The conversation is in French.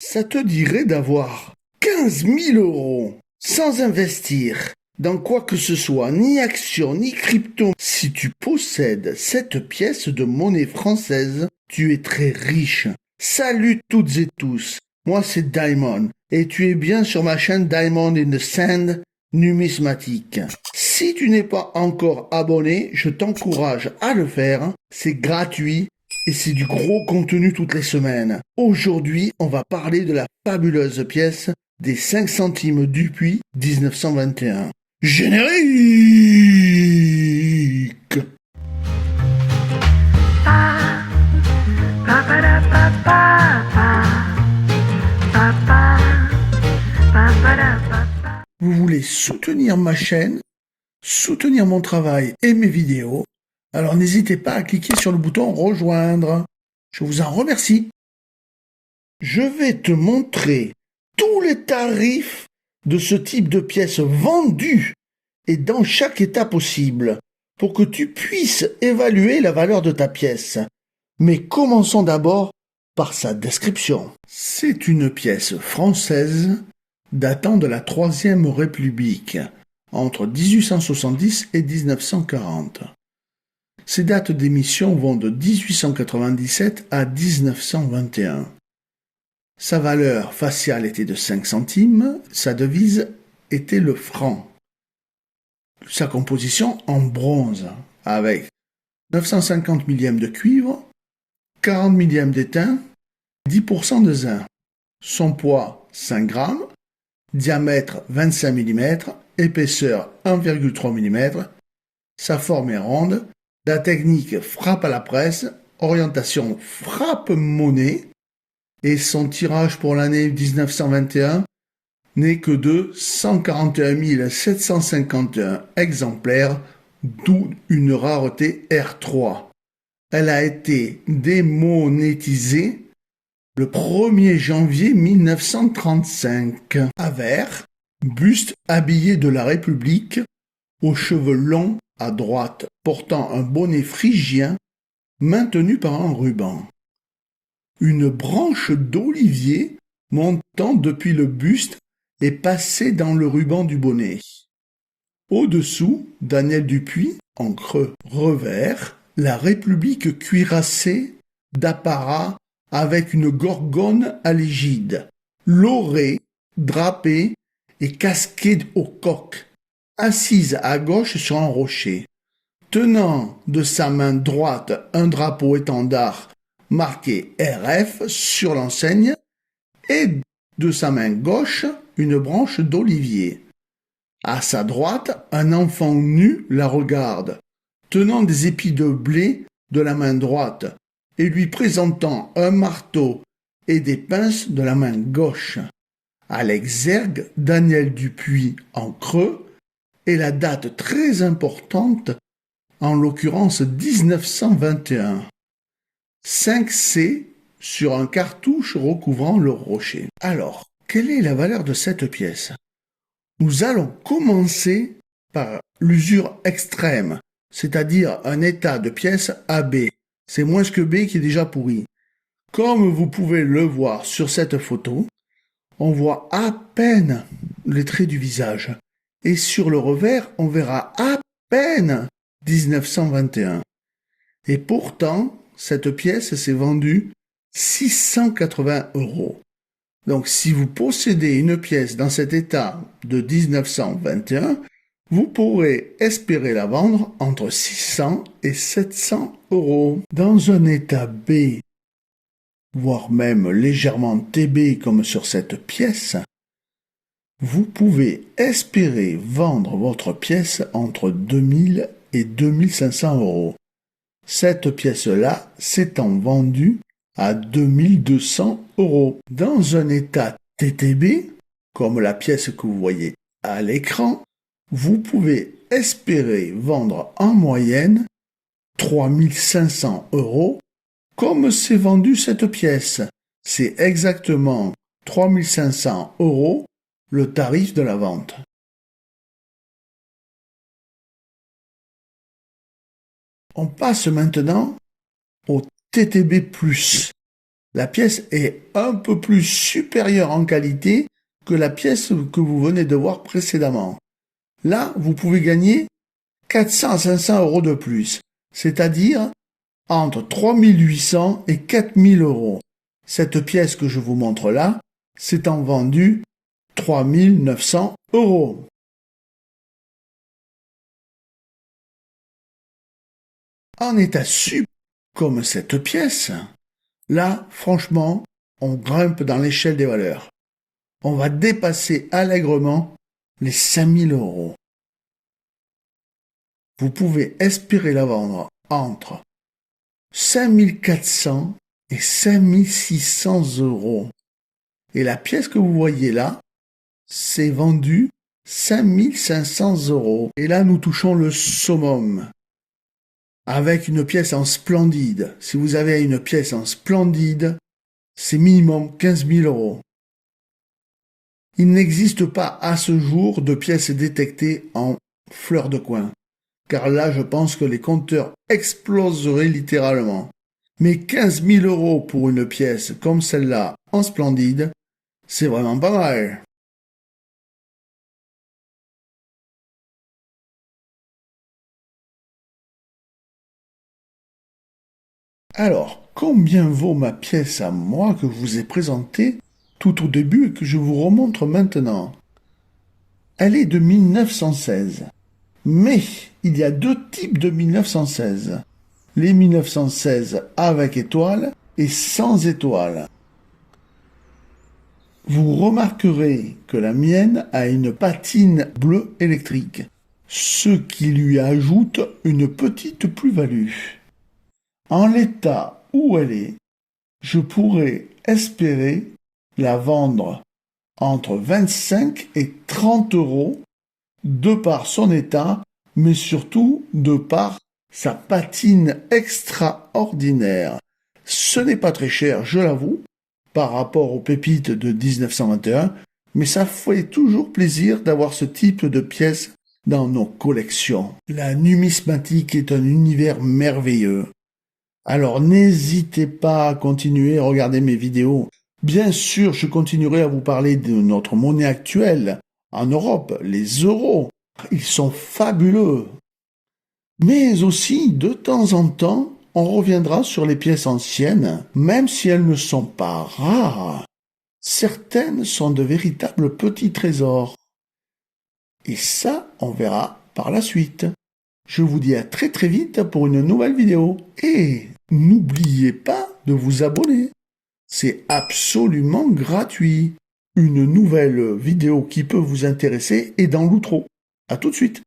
Ça te dirait d'avoir 15 000 € sans investir dans quoi que ce soit, ni action, ni crypto. Si tu possèdes cette pièce de monnaie française, tu es très riche. Salut toutes et tous, moi c'est Diamond, et tu es bien sur ma chaîne Diamond in the Sand numismatique. Si tu n'es pas encore abonné, je t'encourage à le faire, c'est gratuit. Et c'est du gros contenu toutes les semaines. Aujourd'hui, on va parler de la fabuleuse pièce des 5 centimes Dupuis 1921. Générique! Vous voulez soutenir ma chaîne, soutenir mon travail et mes vidéos? Alors n'hésitez pas à cliquer sur le bouton rejoindre. Je vous en remercie. Je vais te montrer tous les tarifs de ce type de pièces vendues et dans chaque état possible pour que tu puisses évaluer la valeur de ta pièce. Mais commençons d'abord par sa description. C'est une pièce française datant de la Troisième République, entre 1870 et 1940. Ces dates d'émission vont de 1897 à 1921. Sa valeur faciale était de 5 centimes, sa devise était le franc. Sa composition en bronze, avec 950 millièmes de cuivre, 40 millièmes d'étain, 10% de zinc. Son poids 5 grammes, diamètre 25 mm, épaisseur 1,3 mm, sa forme est ronde, la technique frappe à la presse, orientation frappe monnaie, et son tirage pour l'année 1921 n'est que de 141 751 exemplaires, d'où une rareté R3. Elle a été démonétisée le 1er janvier 1935. À vert, buste habillé de la République, aux cheveux longs à droite, portant un bonnet phrygien maintenu par un ruban. Une branche d'olivier montant depuis le buste est passée dans le ruban du bonnet. Au-dessous, Daniel Dupuis, en creux revers, la République cuirassée d'apparat avec une gorgone à l'égide, laurée, drapée et casquée au coq, assise à gauche sur un rocher, tenant de sa main droite un drapeau étendard marqué RF sur l'enseigne et de sa main gauche une branche d'olivier. À sa droite, un enfant nu la regarde, tenant des épis de blé de la main droite et lui présentant un marteau et des pinces de la main gauche. À l'exergue, Daniel Dupuis en creux et la date très importante, en l'occurrence 1921. 5C sur un cartouche recouvrant le rocher. Alors, quelle est la valeur de cette pièce? Nous allons commencer par l'usure extrême, c'est-à-dire un état de pièce AB. C'est moins que B qui est déjà pourri. Comme vous pouvez le voir sur cette photo, on voit à peine les traits du visage. Et sur le revers, on verra à peine 1921. Et pourtant, cette pièce s'est vendue 680 €. Donc si vous possédez une pièce dans cet état de 1921, vous pourrez espérer la vendre entre 600 et 700 €. Dans un état B, voire même légèrement TB comme sur cette pièce, vous pouvez espérer vendre votre pièce entre 2000 et 2500 €. Cette pièce-là s'étant vendue à 2200 €. Dans un état TTB, comme la pièce que vous voyez à l'écran, vous pouvez espérer vendre en moyenne 3500 €, comme c'est vendu cette pièce. C'est exactement 3500 € le tarif de la vente. On passe maintenant au TTB+, la pièce est un peu plus supérieure en qualité que la pièce que vous venez de voir précédemment. Là, vous pouvez gagner 400 à 500 euros de plus, c'est-à-dire entre 3800 et 4000 euros. Cette pièce que je vous montre là, s'étant vendue 3900 euros. En état sup, comme cette pièce, là, franchement, on grimpe dans l'échelle des valeurs. On va dépasser allègrement les 5000 euros. Vous pouvez espérer la vendre entre 5400 et 5600 euros. Et la pièce que vous voyez là, c'est vendu 5500 euros. Et là, nous touchons le summum. Avec une pièce en splendide. Si vous avez une pièce en splendide, c'est minimum 15 000 euros. Il n'existe pas à ce jour de pièces détectées en fleur de coin. Car là, je pense que les compteurs exploseraient littéralement. Mais 15 000 euros pour une pièce comme celle-là en splendide, c'est vraiment pas mal. Alors, combien vaut ma pièce à moi que je vous ai présentée tout au début et que je vous remontre maintenant? Elle est de 1916. Mais il y a deux types de 1916. Les 1916 avec étoile et sans étoile. Vous remarquerez que la mienne a une patine bleue électrique, ce qui lui ajoute une petite plus-value. En l'état où elle est, je pourrais espérer la vendre entre 25 et 30 euros de par son état, mais surtout de par sa patine extraordinaire. Ce n'est pas très cher, je l'avoue, par rapport aux pépites de 1921, mais ça fait toujours plaisir d'avoir ce type de pièces dans nos collections. La numismatique est un univers merveilleux. Alors n'hésitez pas à continuer à regarder mes vidéos. Bien sûr, je continuerai à vous parler de notre monnaie actuelle en Europe, les euros. Ils sont fabuleux. Mais aussi, de temps en temps, on reviendra sur les pièces anciennes, même si elles ne sont pas rares. Certaines sont de véritables petits trésors. Et ça, on verra par la suite. Je vous dis à très très vite pour une nouvelle vidéo. Et n'oubliez pas de vous abonner. C'est absolument gratuit. Une nouvelle vidéo qui peut vous intéresser est dans l'outro. À tout de suite.